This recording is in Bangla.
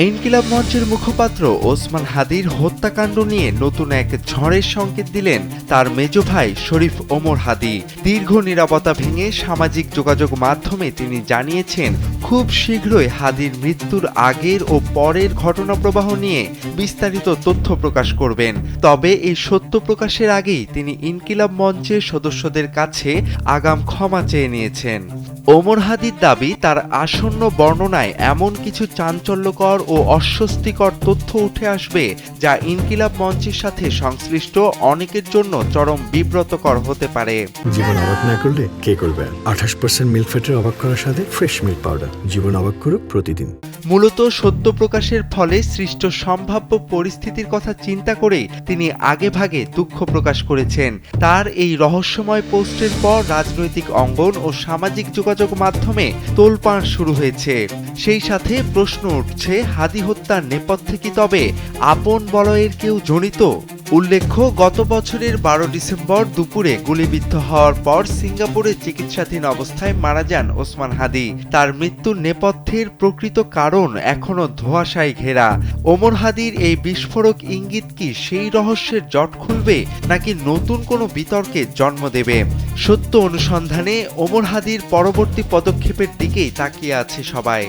ইনকিলাব মঞ্চের মুখপাত্র ওসমান হাদির হত্যাকাণ্ড নিয়ে নতুন এক ঝড়ের সংকেত দিলেন তার মেজ ভাই শরীফ ওমর হাদি। দীর্ঘ নীরবতা ভেঙে সামাজিক যোগাযোগ মাধ্যমে তিনি জানিয়েছেন, খুব শীঘ্রই হাদির মৃত্যুর আগের ও পরের ঘটনা প্রবাহ নিয়ে বিস্তারিত তথ্য প্রকাশ করবেন। তবে এই সত্য প্রকাশের আগেই তিনি ইনকিলাব মঞ্চের সদস্যদের কাছে আগাম ক্ষমা চেয়ে নিয়েছেন। ওমর হাদির দাবি, তার আসন্ন বর্ণনায় এমন কিছু চাঞ্চল্যকর ও অস্বস্তিকর তথ্য উঠে আসবে যা ইনকিলাব মঞ্চের সাথে সংশ্লিষ্ট অনেকের জন্য চরম বিব্রতকর হতে পারে। জীবন অবাক না করলে কে করবে? 28% মিল্ক ফ্যাটের অবাক করার সাথে ফ্রেশ মিল্ক পাউডার। জীবন অবাক করুক প্রতিদিন। মূলত সত্য প্রকাশের ফলে সৃষ্ট সম্ভাব্য পরিস্থিতির কথা চিন্তা করে তিনি আগেভাগে দুঃখ প্রকাশ করেছেন। তার এই রহস্যময় পোস্টের পর রাজনৈতিক অঙ্গন ও সামাজিক যোগাযোগ মাধ্যমে তোলপাড় শুরু হয়েছে। সেই সাথে প্রশ্ন উঠছে, হাদি হত্যার নেপথ্যে কি তবে আপন বলয়ের কেউ জড়িত? উল্লেখ্য, গত বছরের 12 ডিসেম্বর দুপুরে গুলিবিদ্ধ হওয়ার পর সিঙ্গাপুরে চিকিৎসাধীন অবস্থায় মারা যান ওসমান হাদি। তার মৃত্যুর নেপথ্যের প্রকৃত কারণ এখনো ধোঁয়াশায় ঘেরা। ওমর হাদির এই বিস্ফোরক ইঙ্গিত কি সেই রহস্যের জট খুলবে, নাকি নতুন কোনো বিতর্কের জন্ম দেবে? সত্য অনুসন্ধানে ওমর হাদির পরবর্তী পদক্ষেপের দিকেই তাকিয়ে আছে সবাই।